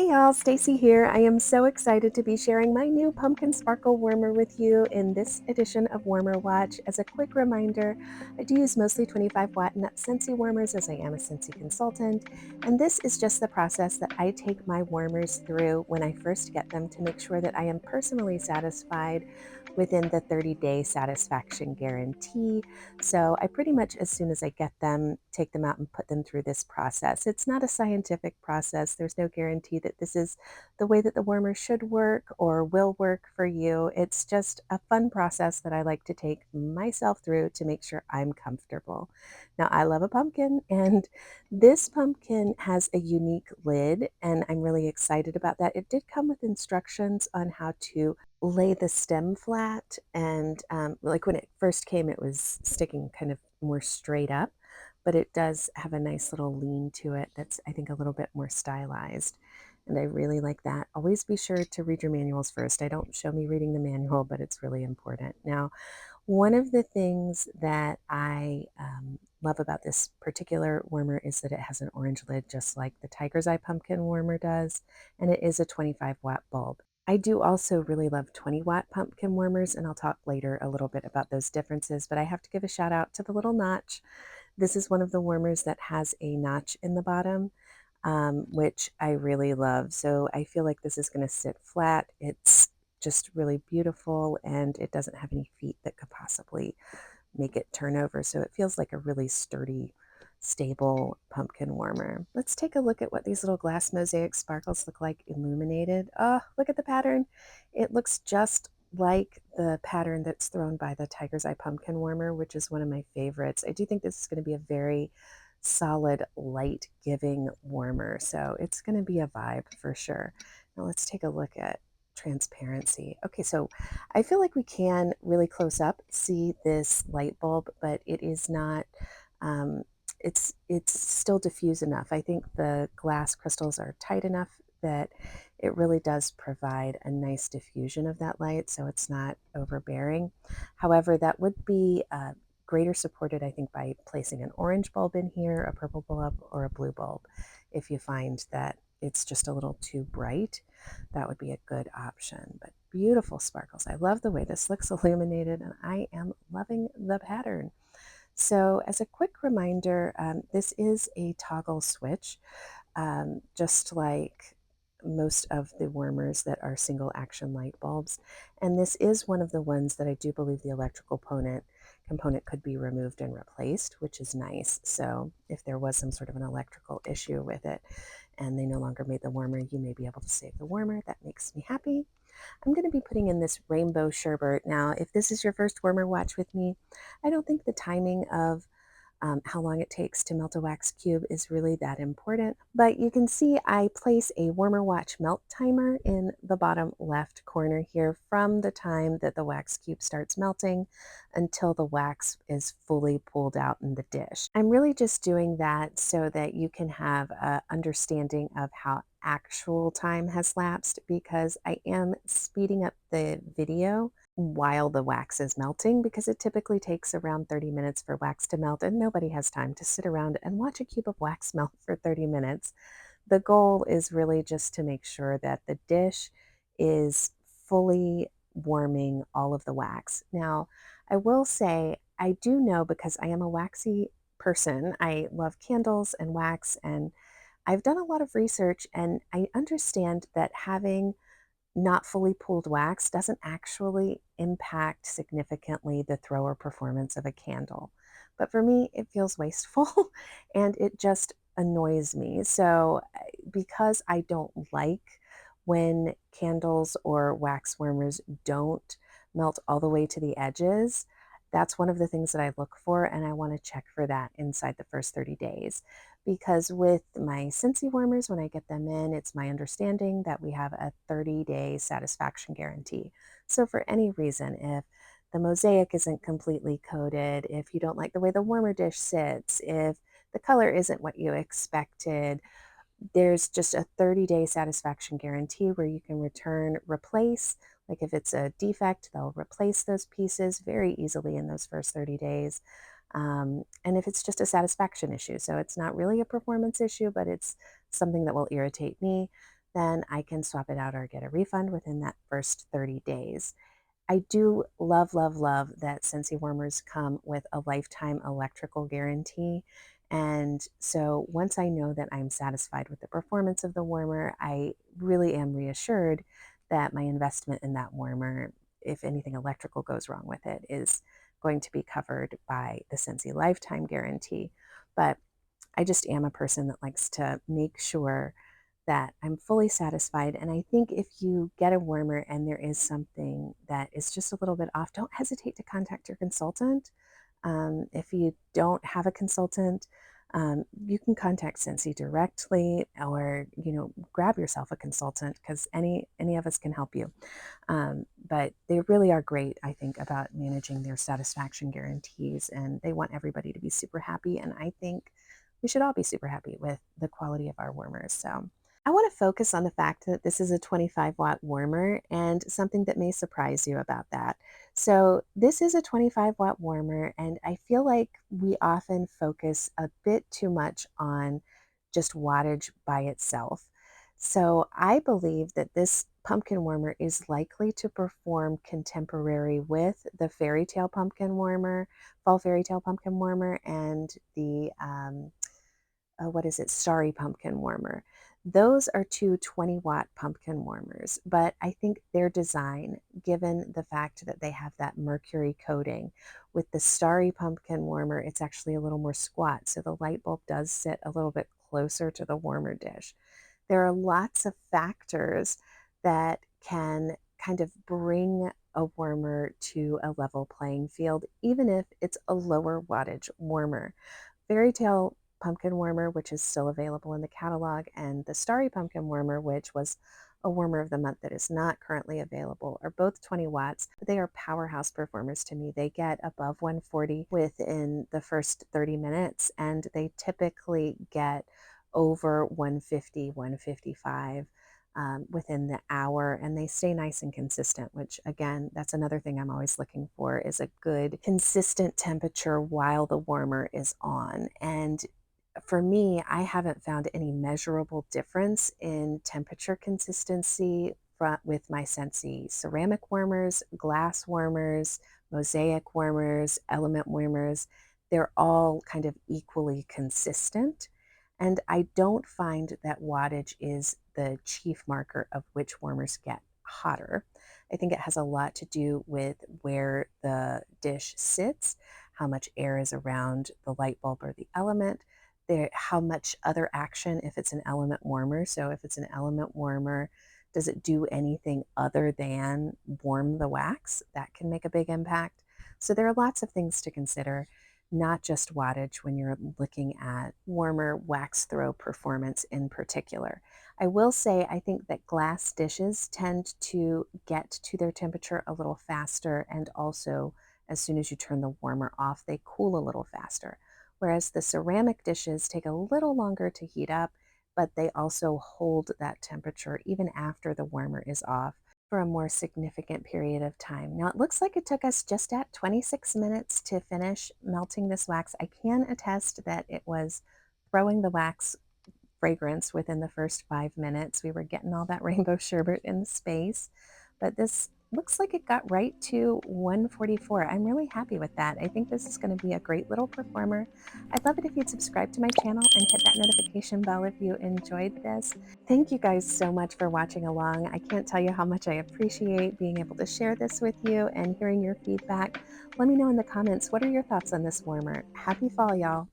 Hey y'all, Stacy here. I am so excited to be sharing my new pumpkin sparkle warmer with you in this edition of Warmer Watch. As a quick reminder, I do use mostly 25-watt nut Scentsy warmers as I am a Scentsy consultant, and this is just the process that I take my warmers through when I first get them to make sure that I am personally satisfied within the 30-day satisfaction guarantee. So I pretty much, as soon as I get them, take them out and put them through this process. It's not a scientific process. There's no guarantee that this is the way that the warmer should work or will work for you. It's just a fun process that I like to take myself through to make sure I'm comfortable. Now, I love a pumpkin, and this pumpkin has a unique lid, and I'm really excited about that. It did come with instructions on how to lay the stem flat, and like when it first came, it was sticking kind of more straight up, but it does have a nice little lean to it that's, I think, a little bit more stylized, and I really like that. Always be sure to read your manuals first. I don't show me reading the manual, but it's really important. Now, one of the things that I love about this particular warmer is that it has an orange lid, just like the Tiger's Eye pumpkin warmer does, and it is a 25-watt bulb. I do also really love 20-watt pumpkin warmers, and I'll talk later a little bit about those differences, but I have to give a shout out to the little notch. This is one of the warmers that has a notch in the bottom, which I really love. So I feel like this is going to sit flat. It's just really beautiful, and it doesn't have any feet that could possibly make it turn over. So it feels like a really sturdy, stable pumpkin warmer. Let's take a look at what these little glass mosaic sparkles look like illuminated. Oh, look at the pattern. It looks just like the pattern that's thrown by the Tiger's Eye pumpkin warmer, which is one of my favorites. I do think this is going to be a very solid, light giving warmer. So it's going to be a vibe for sure. Now let's take a look at transparency. Okay, so I feel like we can really close up see this light bulb, but it is not, um, it's still diffuse enough. I think the glass crystals are tight enough that it really does provide a nice diffusion of that light, so it's not overbearing. However, that would be greater supported, I think, by placing an orange bulb in here, a purple bulb, or a blue bulb. If you find that it's just a little too bright, that would be a good option. But beautiful sparkles. I love the way this looks illuminated, and I am loving the pattern. So as a quick reminder, this is a toggle switch, just like most of the warmers that are single action light bulbs. And this is one of the ones that I do believe the electrical component could be removed and replaced, which is nice. So if there was some sort of an electrical issue with it and they no longer made the warmer, you may be able to save the warmer. That makes me happy. I'm going to be putting in this rainbow sherbet. Now, if this is your first warmer watch with me, I don't think the timing of how long it takes to melt a wax cube is really that important, but you can see I place a warmer watch melt timer in the bottom left corner here from the time that the wax cube starts melting until the wax is fully pulled out in the dish. I'm really just doing that so that you can have an understanding of how actual time has lapsed, because I am speeding up the video while the wax is melting, because it typically takes around 30 minutes for wax to melt, and nobody has time to sit around and watch a cube of wax melt for 30 minutes. The goal is really just to make sure that the dish is fully warming all of the wax. Now, I will say, I do know, because I am a waxy person, I love candles and wax, and I've done a lot of research, and I understand that having not fully pulled wax doesn't actually impact significantly the thrower performance of a candle. But for me, it feels wasteful and it just annoys me. So, because I don't like when candles or wax warmers don't melt all the way to the edges, that's one of the things that I look for, and I want to check for that inside the first 30 days. Because with my Scentsy warmers, when I get them in, it's my understanding that we have a 30-day satisfaction guarantee. So for any reason, if the mosaic isn't completely coated, if you don't like the way the warmer dish sits, if the color isn't what you expected, there's just a 30-day satisfaction guarantee where you can return, replace. Like if it's a defect, they'll replace those pieces very easily in those first 30 days. And if it's just a satisfaction issue, so it's not really a performance issue, but it's something that will irritate me, then I can swap it out or get a refund within that first 30 days. I do love, love, love that Scentsy Warmers come with a lifetime electrical guarantee. And so once I know that I'm satisfied with the performance of the warmer, I really am reassured that my investment in that warmer, if anything electrical goes wrong with it, is going to be covered by the Scentsy lifetime guarantee. But I just am a person that likes to make sure that I'm fully satisfied. And I think if you get a warmer and there is something that is just a little bit off, don't hesitate to contact your consultant. If you don't have a consultant, you can contact Scentsy directly, or grab yourself a consultant, because any of us can help you. But they really are great, I think, about managing their satisfaction guarantees, and they want everybody to be super happy. And I think we should all be super happy with the quality of our warmers. So I want to focus on the fact that this is a 25-watt warmer and something that may surprise you about that. So this is a 25-watt warmer, and I feel like we often focus a bit too much on just wattage by itself. So I believe that this pumpkin warmer is likely to perform contemporary with the fairy tale pumpkin warmer, fall fairy tale pumpkin warmer, and the what is it, starry pumpkin warmer. Those are two 20-watt pumpkin warmers, but I think their design, given the fact that they have that mercury coating, with the starry pumpkin warmer, it's actually a little more squat, so the light bulb does sit a little bit closer to the warmer dish. There are lots of factors that can kind of bring a warmer to a level playing field, even if it's a lower wattage warmer. Fairy Tale Pumpkin Warmer, which is still available in the catalog, and the Starry Pumpkin Warmer, which was a warmer of the month that is not currently available, are both 20 watts. They are powerhouse performers to me. They get above 140 within the first 30 minutes, and they typically get over 150, 155 within the hour, and they stay nice and consistent, which again, that's another thing I'm always looking for, is a good consistent temperature while the warmer is on. And for me, I haven't found any measurable difference in temperature consistency with my Scentsy ceramic warmers, glass warmers, mosaic warmers, element warmers. They're all kind of equally consistent. And I don't find that wattage is the chief marker of which warmers get hotter. I think it has a lot to do with where the dish sits, how much air is around the light bulb or the element, how much other action if it's an element warmer. So if it's an element warmer, does it do anything other than warm the wax? That can make a big impact. So there are lots of things to consider, not just wattage when you're looking at warmer wax throw performance in particular. I will say I think that glass dishes tend to get to their temperature a little faster, and also as soon as you turn the warmer off, they cool a little faster. Whereas the ceramic dishes take a little longer to heat up, but they also hold that temperature even after the warmer is off for a more significant period of time. Now, it looks like it took us just at 26 minutes to finish melting this wax. I can attest that it was throwing the wax fragrance within the first 5 minutes. We were getting all that rainbow sherbet in the space, but this looks like it got right to 144. I'm really happy with that. I think this is going to be a great little performer. I'd love it if you'd subscribe to my channel and hit that notification bell if you enjoyed this. Thank you guys so much for watching along. I can't tell you how much I appreciate being able to share this with you and hearing your feedback. Let me know in the comments, what are your thoughts on this warmer? Happy fall, y'all.